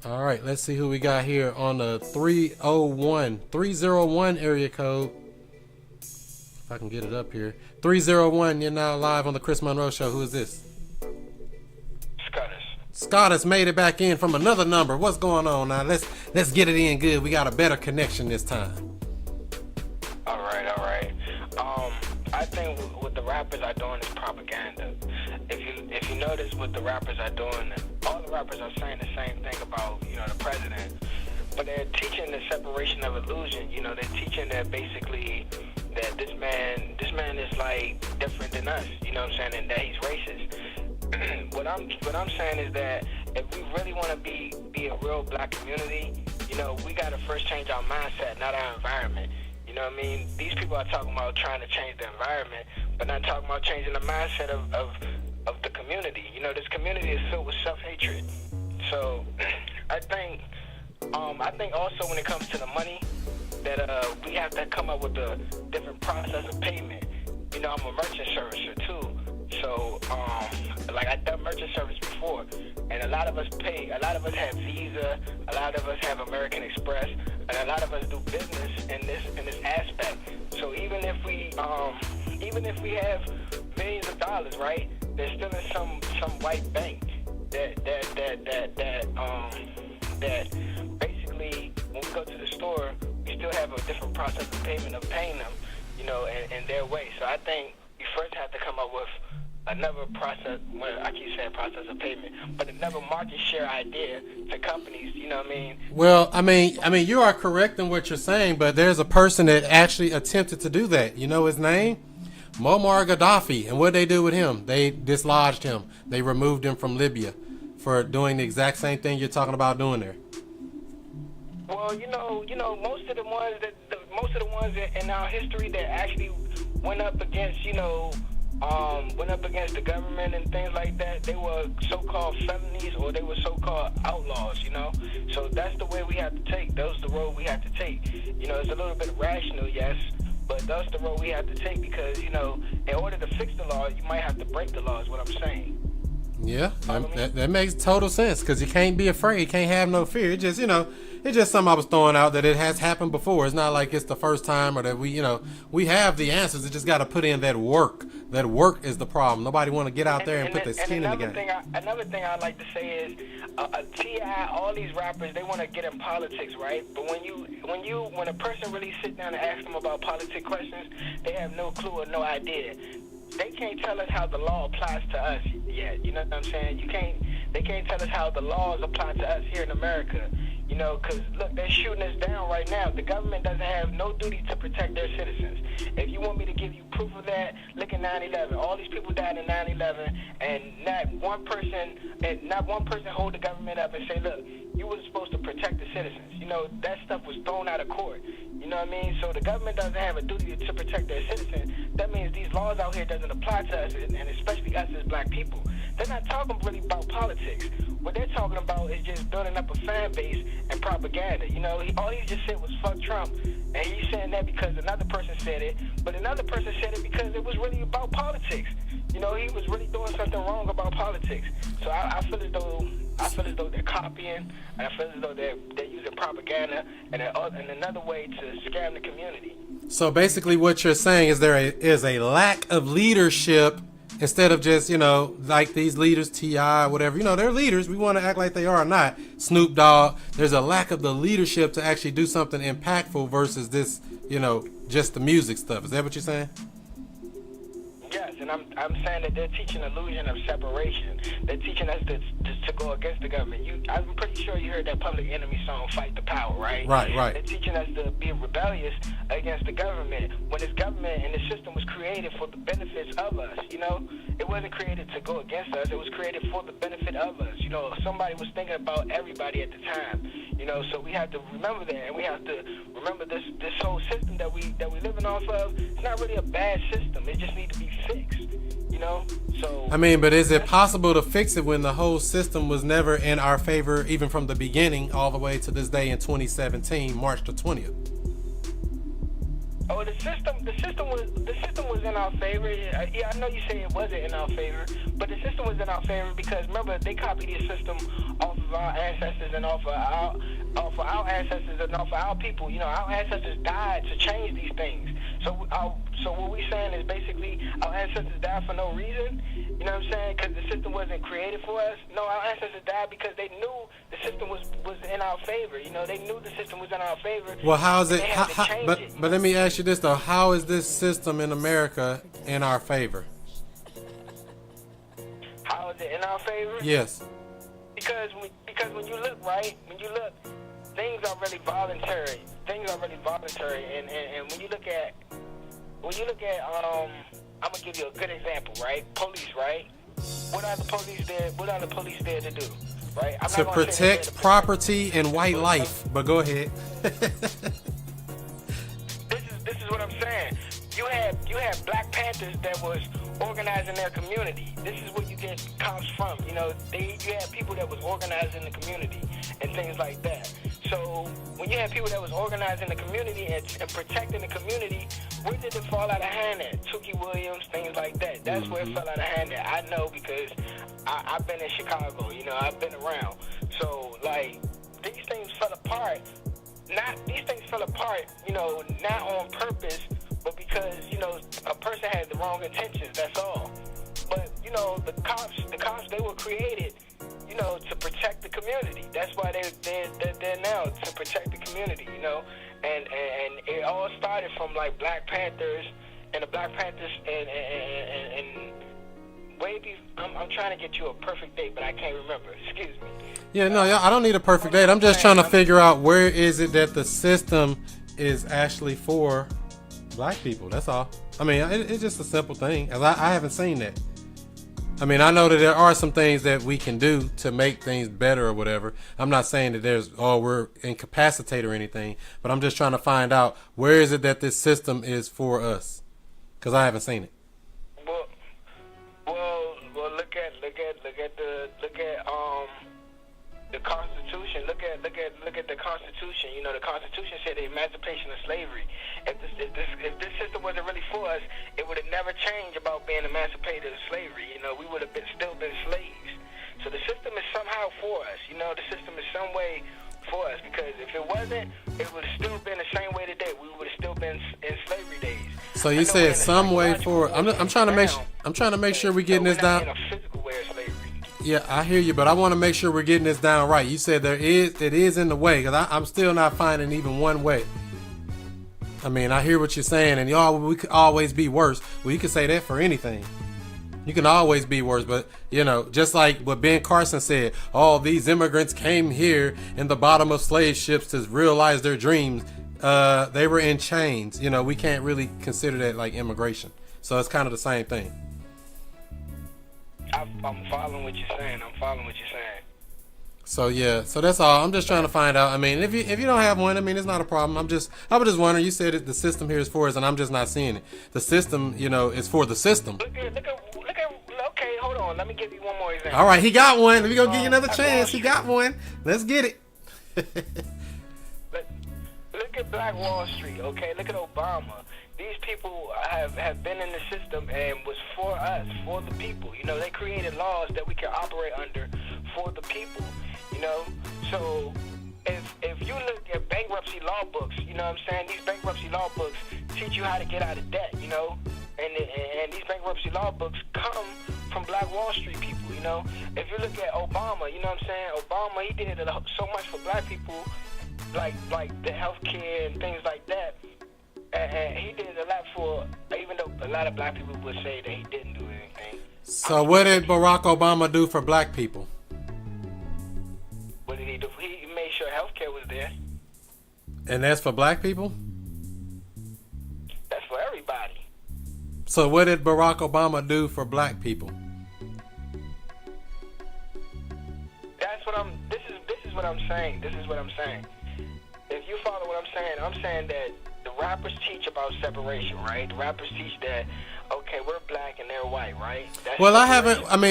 All right, let's see who we got here on the 301 area code. If I can get it up here. 301, you're now live on the Chris Monroe Show. Who is this? Scott has made it back in from another number. What's going on now? Let's get it in good. We got a better connection this time. All right. I think what the rappers are doing is propaganda. If you notice what the rappers are doing, all the rappers are saying the same thing about, the president. But they're teaching the separation of illusion. They're teaching that basically that this man is like different than us. You know what I'm saying? And that he's racist. What I'm saying is that if we really want to be a real black community, we got to first change our mindset, not our environment. You know what I mean? These people are talking about trying to change the environment, but not talking about changing the mindset of the community. This community is filled with self-hatred. So I think also when it comes to the money, that we have to come up with a different process of payment. I'm a merchant servicer too. So, I've done merchant service before, and a lot of us have Visa, a lot of us have American Express, and a lot of us do business in this aspect. So even if we have millions of dollars, right, there's still in some white bank that basically when we go to the store, we still have a different process of payment of paying them, in their way. So I think we first have to come up with another process, I keep saying process of payment, but another market share idea to companies, you know what I mean? Well, I mean, you are correct in what you're saying, but there's a person that actually attempted to do that. You know his name? Muammar Gaddafi. And what they do with him? They dislodged him. They removed him from Libya for doing the exact same thing you're talking about doing there. Well, most of the ones in our history that actually went up against, the government and things like that, they were so-called felonies or they were so-called outlaws, So that's the way we have to take. That's the road we have to take. It's a little bit rational, yes, but that's the road we have to take because, in order to fix the law, you might have to break the law is what I'm saying. Yeah, that makes total sense because you can't be afraid, you can't have no fear. It just, it's just something I was throwing out that it has happened before. It's not like it's the first time or that we have the answers. It just got to put in that work. That work is the problem. Nobody want to get out there and put their skin in the game. Another thing I'd like to say is, T.I., all these rappers, they want to get in politics, right? But when a person really sit down and ask them about politics questions, they have no clue or no idea. They can't tell us how the law applies to us yet. You know what I'm saying? They can't tell us how the laws apply to us here in America. Because, look, they're shooting us down right now. The government doesn't have no duty to protect their citizens. If you want me to give you proof of that, look at 9/11. All these people died in 9/11, and not one person hold the government up and say, look, you were supposed to protect the citizens. That stuff was thrown out of court. You know what I mean? So the government doesn't have a duty to protect their citizens. That means these laws out here doesn't apply to us, and especially us as black people. They're not talking really about politics. What they're talking about is just building up a fan base and propaganda. All he just said was fuck Trump. And he's saying that because another person said it, but another person said it because it was really about politics. He was really doing something wrong about politics. So I feel as though they're copying, and I feel as though they're using propaganda and another way to scam the community. So basically what you're saying is there is a lack of leadership instead of just, like these leaders, T.I., whatever, they're leaders. We want to act like they are or not. Snoop Dogg, there's a lack of the leadership to actually do something impactful versus this, just the music stuff. Is that what you're saying? Yes, and I'm saying that they're teaching illusion of separation. They're teaching us to go against the government. I'm pretty sure you heard that Public Enemy song, Fight the Power, right? Right. They're teaching us to be rebellious against the government when this government and the system was created for the benefits of us, It wasn't created to go against us. It was created for the benefit of us. Somebody was thinking about everybody at the time, so we have to remember that, and we have to remember this whole system that we living off of. It's not really a bad system. It just needs to be fixed, So but is it possible to fix it when the whole system was never in our favor, even from the beginning all the way to this day in 2017, March the 20th? Oh, the system was in our favor. Yeah, I know you say it wasn't in our favor, but the system was in our favor because remember they copied the system off of our ancestors and off of our ancestors and off of our people. You know, our ancestors died to change these things. So what we're saying is basically our ancestors died for no reason. You know what I'm saying? Because the system wasn't created for us. No, our ancestors died because they knew the system was in our favor. You know, they knew the system was in our favor. Well, how is it? But let me ask you this though: how is this system in America in our favor? How is it in our favor? Yes. Because when you look, right, things are really voluntary. Things are really voluntary, and when you look at, I'm gonna give you a good example, right? Police, right? What are the police there? What are the police there to do, right? To protect property and white life. But go ahead. This is what I'm saying. You had Black Panthers that was organizing their community. This is where you get cops from. You know, you had people that was organizing the community and things like that. So when you had people that was organizing the community and protecting the community, where did it fall out of hand at? Tookie Williams, things like that. That's where it fell out of hand at. I know because I've been in Chicago. You know, I've been around. So like these things fell apart. These things fell apart. You know, not on purpose, but because, you know, a person had the wrong intentions, that's all. But, you know, the cops, they were created, you know, to protect the community. That's why they're there now, to protect the community, you know. And it all started from, like, Black Panthers, and the Black Panthers, and maybe, I'm trying to get you a perfect date, but I can't remember. Excuse me. Yeah, no, I don't need a perfect date. I'm just trying to figure out where is it that the system is actually for Black people. That's all. I mean, it's just a simple thing. I haven't seen that. I mean, I know that there are some things that we can do to make things better or whatever. I'm not saying that we're incapacitated or anything, but I'm just trying to find out where is it that this system is for us, because I haven't seen it. Well, look at the Constitution. Look at the Constitution. You know, the Constitution said the emancipation of slavery. If this system wasn't really for us, it would have never changed about being emancipated of slavery. You know, we would have still been slaves. So the system is somehow for us. You know, the system is some way for us, because if it wasn't, it would have still been the same way today. We would have still been in slavery days. So you said some way for. I'm trying to make sure we're getting this down. In a physical way of slavery. Yeah, I hear you, but I want to make sure we're getting this down right. You said it is in the way, because I'm still not finding even one way. I mean, I hear what you're saying, and we could always be worse. Well, you can say that for anything. You can always be worse, but, you know, just like what Ben Carson said, all these immigrants came here in the bottom of slave ships to realize their dreams. They were in chains. You know, we can't really consider that like immigration. So it's kind of the same thing. I'm following what you're saying. So yeah, so that's all. I'm just trying to find out. I mean, if you don't have one, I mean, it's not a problem. I was just wondering. You said that the system here is for us, and I'm just not seeing it. The system, you know, is for the system. Look at. Okay, hold on. Let me give you one more example. All right, he got one. Let me go give you another chance. He got one. Let's get it. Look at Black Wall Street. Okay, look at Obama. These people have been in the system and was for us, for the people. You know, they created laws that we can operate under for the people. You know, so if you look at bankruptcy law books, you know what I'm saying? These bankruptcy law books teach you how to get out of debt. You know, and these bankruptcy law books come from Black Wall Street people. You know, if you look at Obama, you know what I'm saying? Obama, he did so much for Black people, like the healthcare and things like that. And he did a lot for, even though a lot of Black people would say that he didn't do anything. So what did Barack Obama do for Black people? What did he do? He made sure healthcare was there. And that's for Black people? That's for everybody. So what did Barack Obama do for Black people? This is what I'm saying. If you follow what I'm saying that the rappers teach about separation, right? The rappers teach that, okay, we're Black and they're white, right? Well,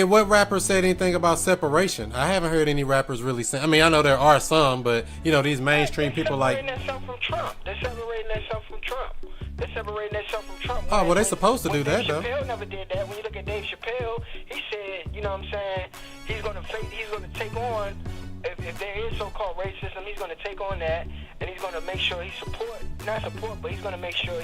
what rapper said anything about separation? I haven't heard any rappers really say. I mean, I know there are some, but, you know, these mainstream people like. They're separating themselves from Trump. Oh, well, they're supposed to do that, though. Chappelle never did that. When you look at Dave Chappelle, he said, you know what I'm saying, he's going to take on if there is so-called racism, he's going to take on that, and he's going to make sure he but he's going to make sure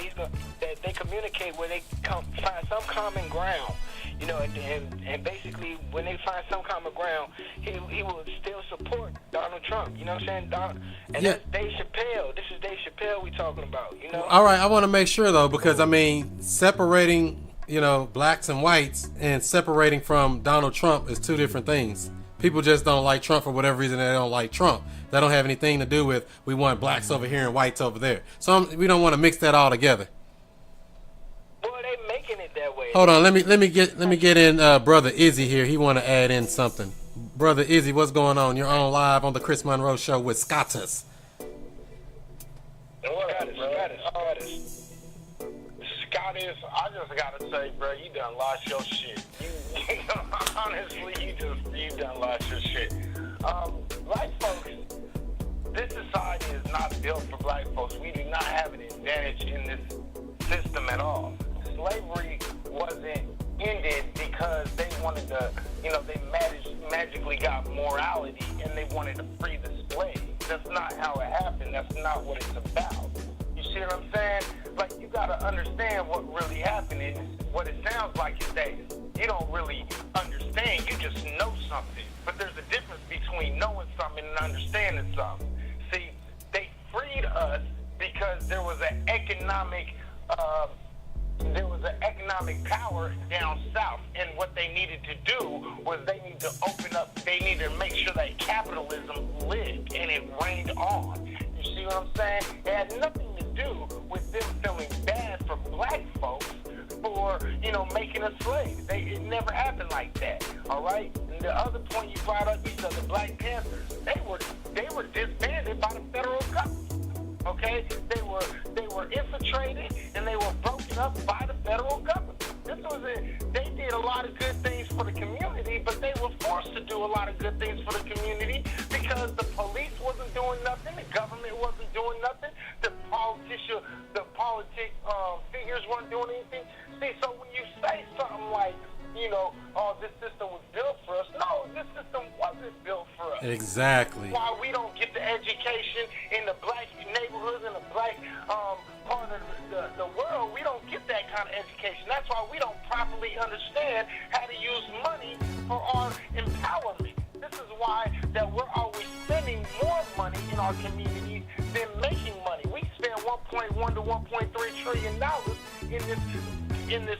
that they communicate where they find some common ground, you know, and basically when they find some common ground, he will still support Donald Trump. You know what I'm saying? That's Dave Chappelle. This is Dave Chappelle we talking about. You know. All right, I want to make sure though, because I mean, separating, you know, blacks and whites and separating from Donald Trump is two different things. People just don't like Trump for whatever reason. They don't like Trump. That don't have anything to do with we want blacks over here and whites over there. So we don't want to mix that all together. Well, they making it that way. Hold on, let me get in brother Izzy here. He want to add in something. Brother Izzy, what's going on? You're on live on the Chris Monroe Show with Scottus. Scottus, I just gotta say, bro, you done lost your shit. Honestly, you done lost your shit. Black folks, this society is not built for black folks. We do not have an advantage in this system at all. Slavery wasn't ended because they wanted to, you know, they magically got morality and they wanted to free the slaves. That's not how it happened. That's not what it's about. You see what I'm saying? Like, you gotta understand what really happened. And what it sounds like is that you don't really understand. You just know something. But there's a difference between knowing something and understanding something. See, they freed us because there was an economic power down south, and what they needed to do was they need to open up. They need to make sure that capitalism lived and it reigned on. You see what I'm saying? It had nothing to do with them feeling bad for black folks for, you know, making us slaves. It never happened like that. All right. And the other point you brought up, you said the Black Panthers. They were disbanded by the federal government. Okay, they were infiltrated and they were broken up by the federal government. They did a lot of good things for the community, but they were forced to do a lot of good things for the community because the police wasn't doing nothing, the government wasn't doing nothing, the politic figures weren't doing anything. See, so when you say something like, you know, oh, this system was built for us. No, this system wasn't built for us. Exactly. Why we don't get the education in the black neighborhoods, in the black part of the world, we don't get that kind of education. That's why we don't properly understand how to use money for our empowerment. This is why that we're always spending more money in our communities than making money. We spend $1.1 to $1.3 trillion in this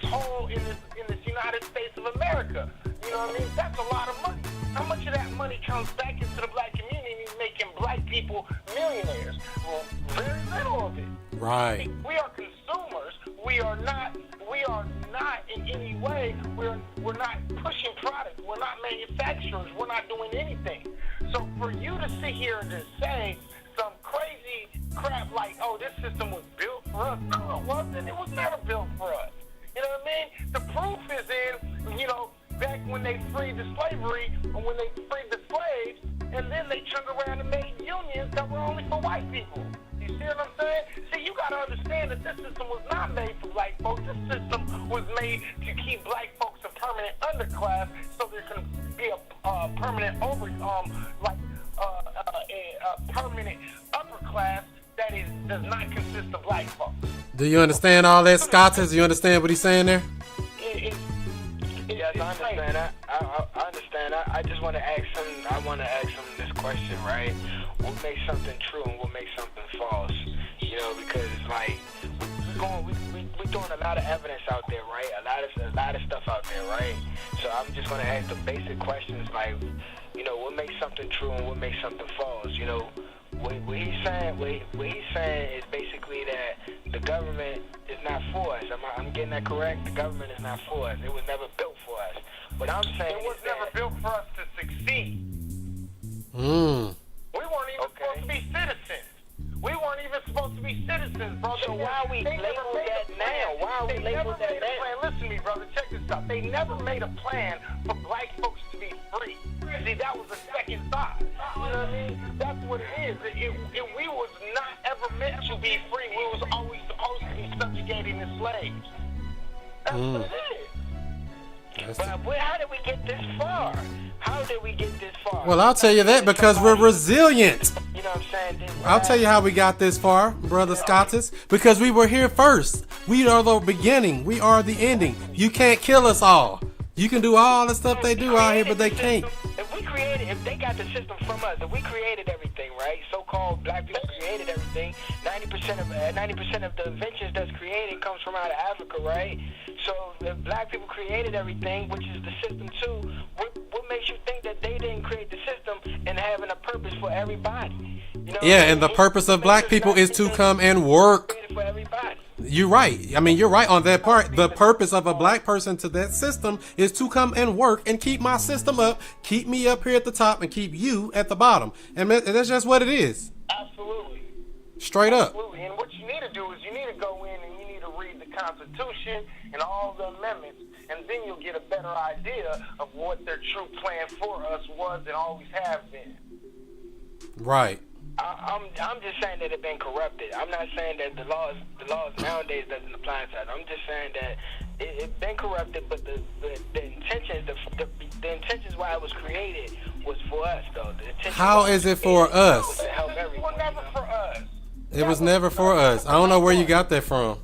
United States of America. You know what I mean? That's a lot of money. How much of that money comes back into the black community, making black people millionaires? Well, very little of it. Right. We are consumers. We are not in any way. We're not pushing products. We're not manufacturers. We're not doing anything. So for you to sit here and just say some crazy crap like, oh, this system was built for us. No, it wasn't. It was never built for us. You know what I mean? The proof is in, you know, back when they freed the slavery, or when they freed the slaves, and then they turned around and made unions that were only for white people. You see what I'm saying? See, you got to understand that this system was not made for black folks. This system was made to keep black folks a permanent underclass, so there can be a permanent a permanent upper class that does not consist of black folks. Do you understand all that, Scottus? Do you understand what he's saying there? Yes, I understand that. I understand that. I just want to ask him this question, right? What makes something true and what makes something false? You know, because like we're throwing a lot of evidence out there, right? A lot of stuff out there, right? So I'm just gonna ask the basic questions, like, you know, what makes something true and what makes something false? You know, what he's saying is basically that the government is not for us. I'm getting that correct? The government is not for us. It was never built for us. But I'm saying it was never built for us to succeed. We weren't even supposed to be citizens. We weren't even supposed to be citizens, brother. So why are we labeled that now? Why are we labeled that now? Listen to me, brother. Check this out. They never made a plan for black folks to be free. See, that was a second thought. You know what I mean? That's what it is. We was not ever meant to be free. We was always supposed to be subjugating the slaves. That's what it is. But how did we get this far? How did we get this far? Well, I'll tell you that because we're resilient. You know what I'm saying? I'll tell you how we got this far, Brother Scottus. Because we were here first. We are the beginning. We are the ending. You can't kill us all. You can do all the stuff they do out here, but they can't. If they got the system from us, if we created everything, right? So-called black people created everything. 90% of the inventions that's created comes from out of Africa, right? So if black people created everything, which is the system too, what makes you think that they didn't create the system and having a purpose for everybody? You know Yeah, and the purpose of black people is to come and work. for everybody. You're right. I mean, you're right on that part. The purpose of a black person to that system is to come and work and keep my system up, keep me up here at the top, and keep you at the bottom. And that's just what it is. Absolutely. Straight up. Absolutely. And what you need to do is you need to go in and you need to read the Constitution and all the amendments, and then you'll get a better idea of what their true plan for us was and always have been. Right. I'm just saying that it's been corrupted. I'm not saying that the laws nowadays doesn't apply to that. I'm just saying that it's been corrupted, but the intentions why it was created was for us, though. How is it for us? To help It everyone. was never for us. It was never for us. I don't know where you got that from.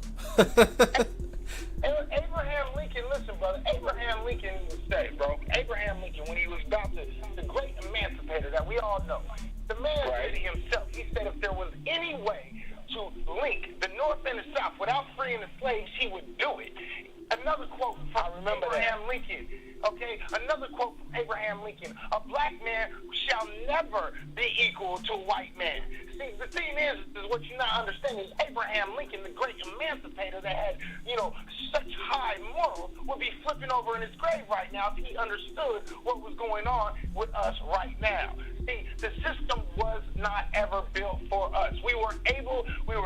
Abraham Lincoln, listen, brother. Abraham Lincoln said, bro. Abraham Lincoln, when he was about the great emancipator that we all know, the man said to himself, he said if there was any way to link the North and the South without freeing the slaves, he would do it. Another quote from Abraham Lincoln. Okay, another quote from Abraham Lincoln. A black man shall never be equal to a white man. See, the thing is what you're not understanding is Abraham Lincoln, the great emancipator that had, such high morals, would be flipping over in his grave right now if he understood what was going on with us right now. See, the system was not ever built for us. We were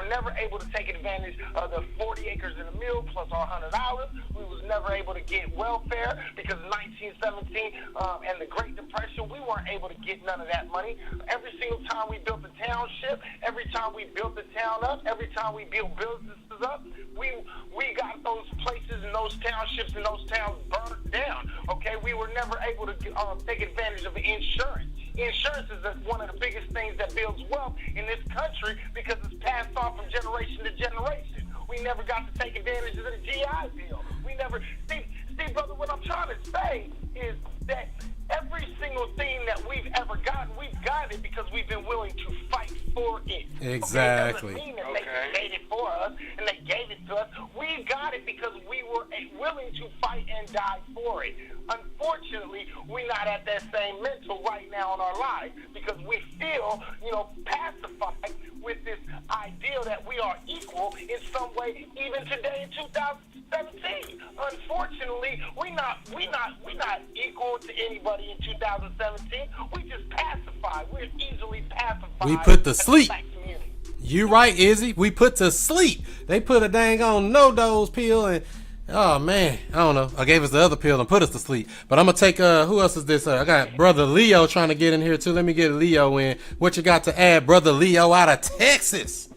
never able to take advantage of the 40 acres in a mill plus our $100. We was never able to get welfare because of 1917 and the Great Depression. We weren't able to get none of that money. Every single time we built a township, every time we built the town up, every time we built businesses up, we got those places and those townships and those towns burnt down. Okay, we were never able to take advantage of insurance. Insurance is one of the biggest things that builds wealth in this country because it's passed on from generation to generation. We never got to take advantage of the GI Bill. We never see, brother, what I'm trying to say is that every single thing that we've ever gotten, we've gotten it because we've been willing to fight for it. Exactly. Okay? It doesn't mean that they made it for us and they gave it to us. We got it because we were willing to fight and die for it. Unfortunately, we're not at that same mental right now in our lives because we feel, pacified with this ideal that we are equal in some way, even today in 2017. Unfortunately, we're not equal to anybody in 2017. We just pacified. We're easily pacified. We put to sleep. Black community. You right, Izzy. We put to sleep. They put a dang on no-dose pill and, oh man, I don't know. I gave us the other pill and put us to sleep. But I'm going to take, who else is this? I got Brother Leo trying to get in here too. Let me get Leo in. What you got to add, Brother Leo out of Texas?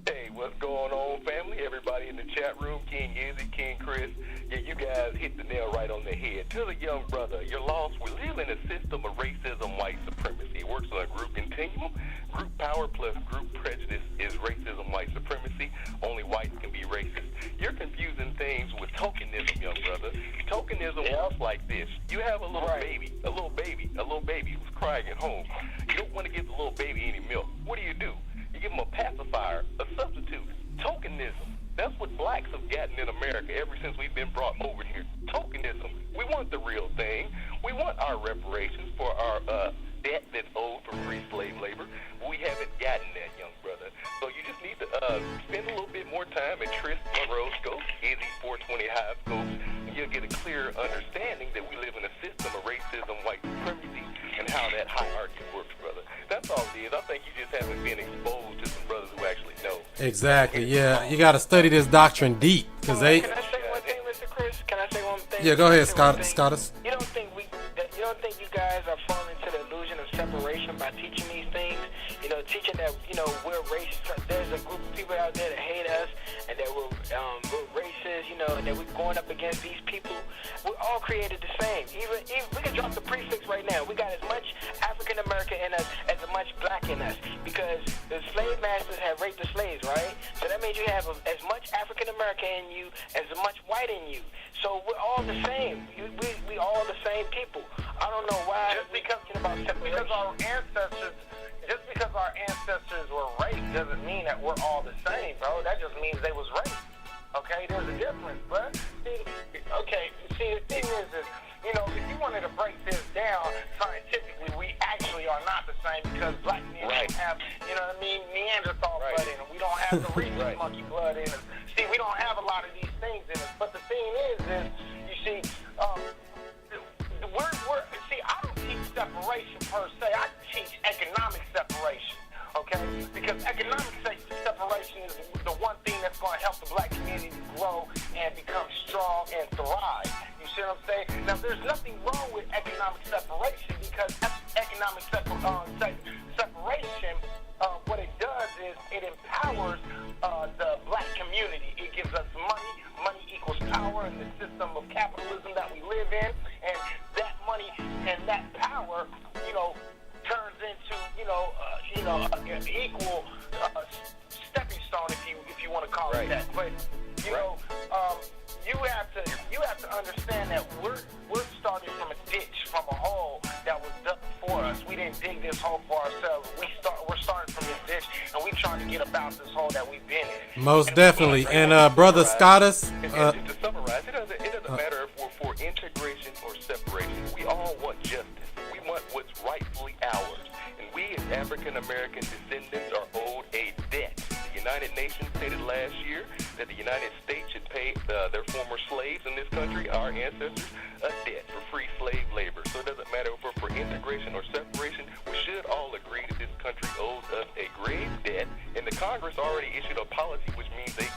Hey, what's going on, family? Everybody in the chat room, King Izzy, King Chris. Yeah, you guys hit the nail right on the head. Tell the young brother, you're lost. We live in a system of racism, white supremacy. It works on a group continuum. Group power plus group prejudice is racism, white supremacy. Only whites can be racist. You're confusing things with tokenism, young brother. Tokenism works like this. You have a little baby who's crying at home. You don't want to give the little baby any milk. What do? You give him a pacifier, a substitute. Tokenism. That's what blacks have gotten in America ever since we've been brought over here. Tokenism. We want the real thing. We want our reparations for our debt that's owed for free slave labor. We haven't gotten that, young brother. So you just need to spend a little bit more time at Chris Monroe SHOW, Izzy 420 Hive Scopes, and you'll get a clear understanding that we live in a system of racism, white supremacy, and how that hierarchy works, brother. That's all it is. I think you just haven't been exposed to some brothers who actually know. Exactly, yeah. You got to study this doctrine deep. Cause they... Can I say one thing, Mr. Chris? Can I say one thing? Yeah, go ahead, Scottus. You don't think you guys are falling into the illusion of separation them by teaching these things. You know, teaching that, you know, we're racist. There's a group of people out there that hate us, and that we're racist, you know, and that we're going up against these people. We're all created the same. Even we can drop the prefix right now. We got as much African American in us as much black in us, because the slave masters have raped the slaves, right? So that means you have as much African American in you as much white in you. So we're all the same. We all the same people. I don't know why. Just because our ancestors were raped doesn't mean that we're all the same, bro. That just means they was raped. Okay, there's a difference, bro. See, the thing is, you know, if you wanted to break this down scientifically, we actually are not the same, because black men don't have, you know what I mean, Neanderthal blood in them. We don't have the rhesus monkey blood in us. See, we don't have a lot of these things in us. But the thing is you see, I don't teach separation per se. I teach economic separation, okay? Because economic separation is the one thing that's going to help the black community grow and become strong and thrive. You see what I'm saying? Now, there's nothing wrong with economic separation, because economic separation, what it does is it empowers the black community. It gives us money. Money equals power in the system of capitalism that we live in, and that money and that power, you know, turns into, an equal stepping stone, if you want to call it that. But you know, you have to understand that we're starting from a ditch, from a hole that was dug for us. We didn't dig this hole for ourselves. We're starting from this ditch, and we're trying to get about this hole that we've been in. Most definitely. And Brother Scottus, to summarize, it doesn't matter if we're for integration or separation. We all want justice. We want what's rightfully ours. And we as African American descendants are owed a debt. The United Nations stated last year that the United States should pay their former slaves in this country, our ancestors, a debt for free slave labor. So it doesn't matter if we're for integration or separation. We should all agree that this country owes us a grave debt, and the Congress already issued a policy which means they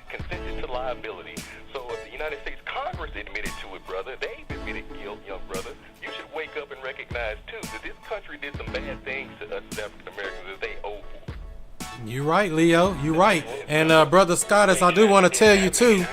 consented to liability. So if the United States Congress admitted to it, brother, they've admitted guilt, young brother. You should wake up and recognize, too, that this country did some bad things to us as African Americans that they owe for. You're right, Leo. You're right. And Brother Scottus, I do want to tell you, too,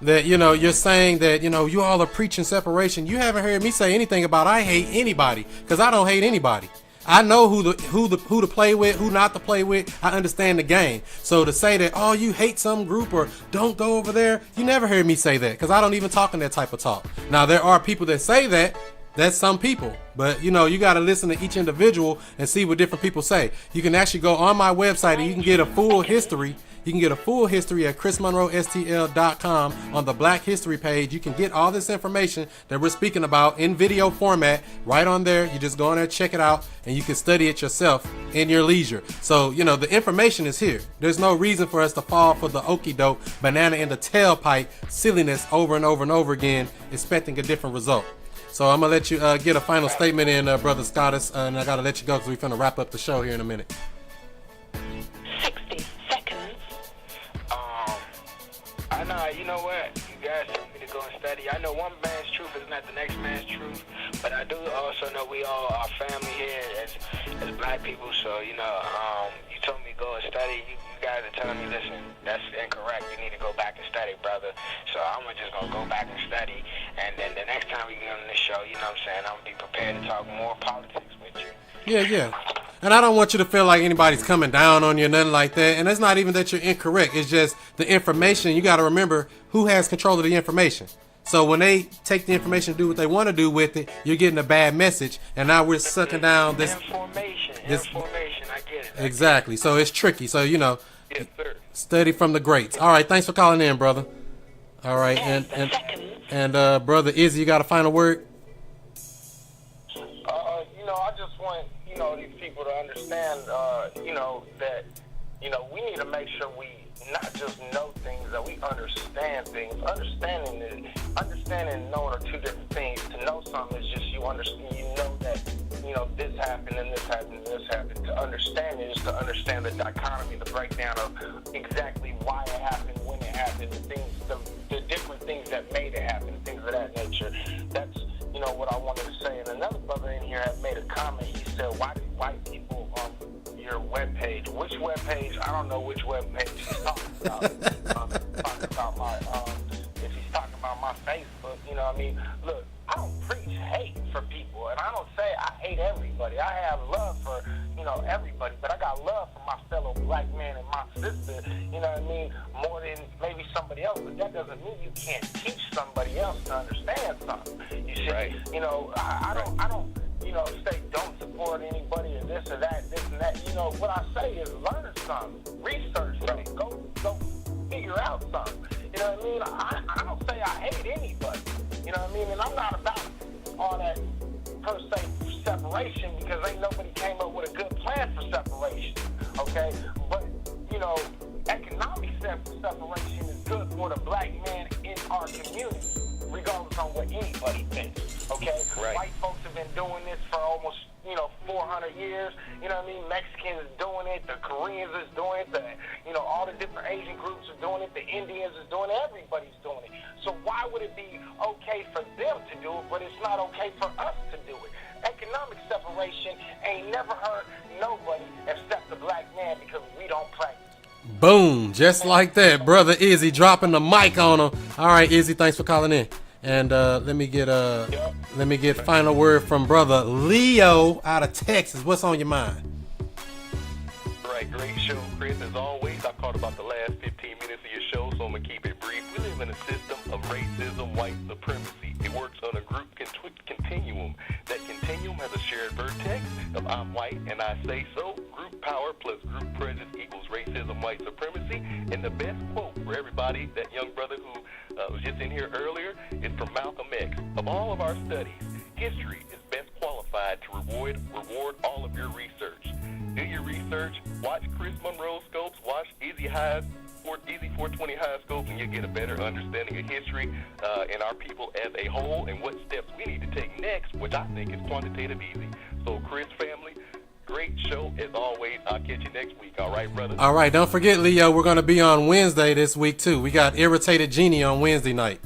that, you know, you're saying that, you know, you all are preaching separation. You haven't heard me say anything about I hate anybody, because I don't hate anybody. I know who to play with, who not to play with. I understand the game. So to say that, oh, you hate some group or don't go over there, you never heard me say that, because I don't even talk in that type of talk. Now, there are people that say that. That's some people. But, you know, you got to listen to each individual and see what different people say. You can actually go on my website and you can get a full history. You can get a full history at chrismonroestl.com on the Black History page. You can get all this information that we're speaking about in video format right on there. You just go on there, check it out, and you can study it yourself in your leisure. So, you know, the information is here. There's no reason for us to fall for the okie doke, banana in the tailpipe silliness over and over and over again, expecting a different result. So I'm going to let you get a final statement in, Brother Scottus, and I got to let you go because we're going to wrap up the show here in a minute. 60 seconds. I know, you know what? You guys tell me to go and study. I know one man's truth is not the next man's truth, but I do also know we all are family here as black people. So, you know, you told me go and study. You guys are telling me, listen, that's incorrect. You need to go back and study, brother. So I'm just going to go back and study. And then the next time we get on this show, you know what I'm saying, I'm going to be prepared to talk more politics with you. Yeah. And I don't want you to feel like anybody's coming down on you or nothing like that. And it's not even that you're incorrect. It's just the information. You got to remember who has control of the information. So when they take the information and do what they want to do with it, you're getting a bad message. And now we're sucking down this information. I get it. Exactly. So it's tricky. So, you know, Yes, sir. study from the greats. All right. Thanks for calling in, brother. All right. And Brother Izzy, you got a final word? You know, I just want, you know, these people to understand, you know, that, you know, we need to make sure we not just know things, that we understand things. Understanding and knowing are two different things. To know something is just you know that, you know, this happened and this happened and this happened. To understand it is to understand the dichotomy, the breakdown of exactly why it happened, when it happened, the different things that made it happen, things of that nature. That's, you know, what I wanted to say. And another brother in here had made a comment. He said, why do white your webpage. Which webpage? I don't know which webpage he's talking about. Talking about my, if he's talking about my Facebook, you know what I mean? Look, I don't preach hate for people, and I don't say I hate everybody. I have love for, you know, everybody, but I got love for my fellow black man and my sister, you know what I mean, more than maybe somebody else, but that doesn't mean you can't teach somebody else to understand something. You see, Right. you know, I don't, you know, say don't support anybody or this or that, this and that. You know, what I say is learn something, research something, go figure out something. You know what I mean? I don't say I hate anybody. You know what I mean? And I'm not about all that per se separation, because ain't nobody came up with a good plan for separation. Okay? But, you know, economic separation is good for the black man in our community, regardless on what anybody thinks. Okay? Right. White folks have been doing this for almost, you know, 400 years. You know what I mean? Mexicans is doing it. The Koreans is doing it. You know, all the different Asian groups are doing it. The Indians is doing it. Everybody's doing it. So why would it be okay for them to do it, but it's not okay for us to do it? Economic separation ain't never hurt nobody except the black man, because we don't practice. Boom, just like that, brother Izzy dropping the mic on him. All right, Izzy, thanks for calling in. And let me get final word from brother Leo out of Texas. What's on your mind? Right, great show, Chris. As always, I caught about the last 15 minutes of your show, so I'm going to keep it brief. We live in a system of racism, white supremacy. It works on a group continuum. That continuum has a shared vertex of I'm white and I say so. Group power plus group prejudice equals racism, white supremacy. And the best quote for everybody, that young brother who was just in here earlier, is from Malcolm X. Of all of our studies, history is best qualified to reward all of your research. Do your research, watch Chris Monroe scopes, watch Easy 420 high scopes, and you'll get a better understanding of history and our people as a whole, and what steps we need to take next, which I think is quantitative easy. So, Chris family, great show as always. I'll catch you next week. All right, brother? All right, don't forget, Leo, we're going to be on Wednesday this week, too. We got Irritated Genie on Wednesday night.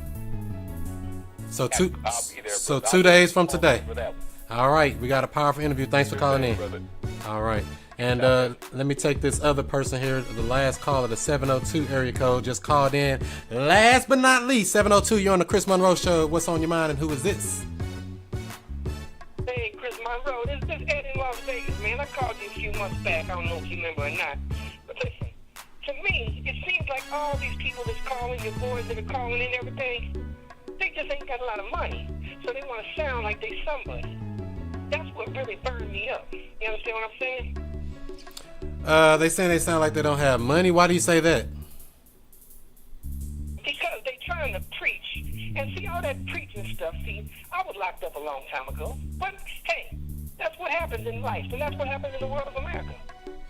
So, I'll be there, so brother. 2 days from today. For that one. All right, we got a powerful interview. Thanks for calling in. Brother. All right. And let me take this other person here, the last caller, the 702 area code, just called in. Last but not least, 702, you're on the Chris Monroe Show. What's on your mind and who is this? Hey, Chris Monroe, this is Ed in Las Vegas, man. I called you a few months back. I don't know if you remember or not. But listen, to me, it seems like all these people that's calling, your boys that are calling and everything, they just ain't got a lot of money. So they want to sound like they somebody. That's what really burned me up. You understand what I'm saying? They saying they sound like they don't have money. Why do you say that? Because they trying to preach. And see, all that preaching stuff, see, I was locked up a long time ago. But, hey, that's what happens in life, and that's what happens in the world of America.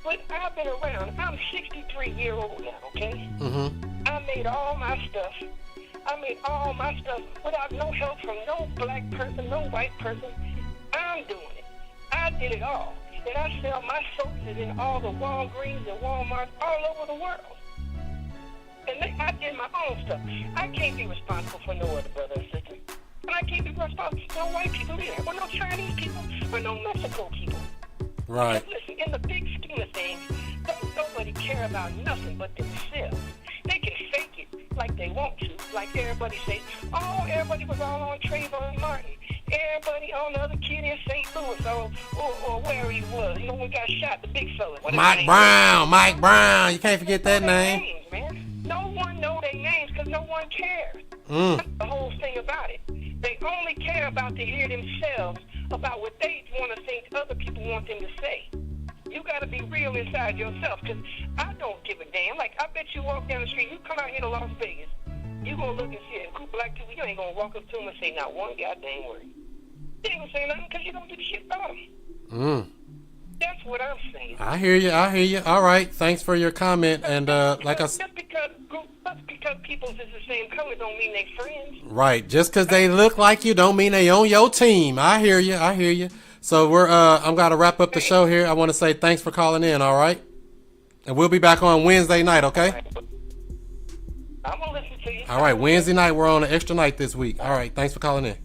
But I've been around. I'm 63 years old now, okay? Mm-hmm. I made all my stuff. Without no help from no black person, no white person. I'm doing it. I did it all. And I sell my soaps in all the Walgreens and Walmarts all over the world. And I did my own stuff. I can't be responsible for no other brother or sister. And I can't be responsible for no white people either. Or no Chinese people. Or no Mexico people. Right. And listen, in the big scheme of things, don't nobody care about nothing but themselves. They can fake it like they want to. Like everybody say, oh, everybody was all on Trayvon Martin. Everybody on the other kid in St. Louis or where he was. You know, when he got shot, the big fella. Mike Brown. You can't forget that name. Names, man. No one know their names because no one cares. That's the whole thing about it. They only care about to hear themselves about what they want to think other people want them to say. You got to be real inside yourself, because I don't give a damn. Like, I bet you walk down the street, you come out here to Las Vegas, you going to look and see a group of black people, you ain't going to walk up to them and say not one goddamn word. They ain't going to say nothing because you don't give a shit about them. That's what I'm saying. I hear you. All right. Thanks for your comment. And like I said, just because people is the same color don't mean they friends. right. Just because they look like you don't mean they on your team. I hear you. So I'm going to wrap up the show here. I want to say thanks for calling in. All right. And we'll be back on Wednesday night. Okay. I'm going to listen to you. All right. Wednesday night. We're on an extra night this week. All right. Thanks for calling in.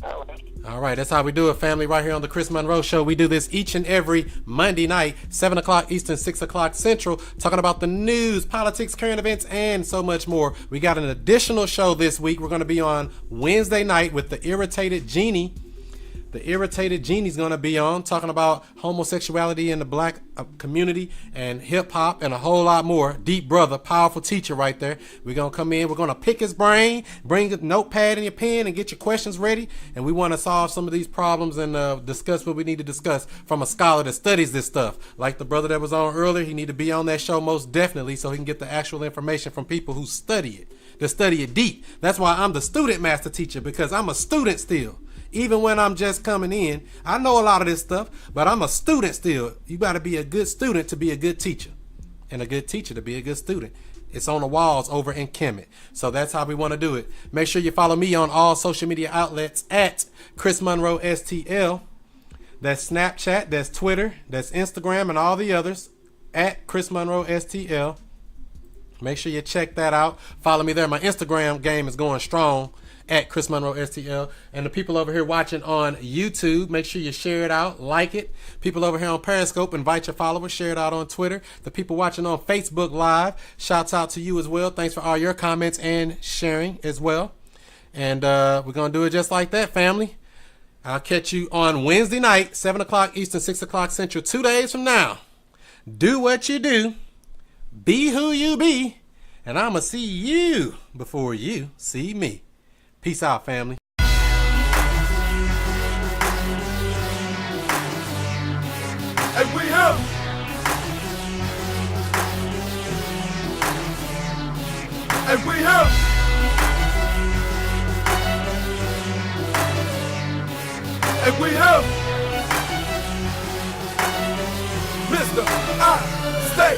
All right. All right, that's how we do it, family, right here on the Chris Monroe Show. We do this each and every Monday night, 7 o'clock Eastern, 6 o'clock Central, talking about the news, politics, current events, and so much more. We got an additional show this week. We're going to be on Wednesday night with the Irritated Genie. The Irritated Genie's going to be on, talking about homosexuality in the black community and hip-hop and a whole lot more. Deep brother, powerful teacher right there. We're going to come in. We're going to pick his brain, bring a notepad and your pen and get your questions ready. And we want to solve some of these problems and discuss what we need to discuss from a scholar that studies this stuff. Like the brother that was on earlier, he need to be on that show most definitely so he can get the actual information from people who study it, to study it deep. That's why I'm the student master teacher, because I'm a student still. Even when I'm just coming in, I know a lot of this stuff, but I'm a student still. You got to be a good student to be a good teacher, and a good teacher to be a good student. It's on the walls over in Kemet. So that's how we want to do it. Make sure you follow me on all social media outlets at Chris Monroe STL. That's Snapchat, that's Twitter, that's Instagram, and all the others at Chris Monroe STL. Make sure you check that out. Follow me there. My Instagram game is going strong at Chris Monroe STL. And the people over here watching on YouTube, make sure you share it out, like it. People over here on Periscope, invite your followers, share it out on Twitter. The people watching on Facebook Live, shouts out to you as well. Thanks for all your comments and sharing as well. And we're going to do it just like that, family. I'll catch you on Wednesday night, 7 o'clock Eastern, 6 o'clock Central, 2 days from now. Do what you do. Be who you be. And I'm going to see you before you see me. Peace out, family. And we have. And we have. And we have. Mr. I Stay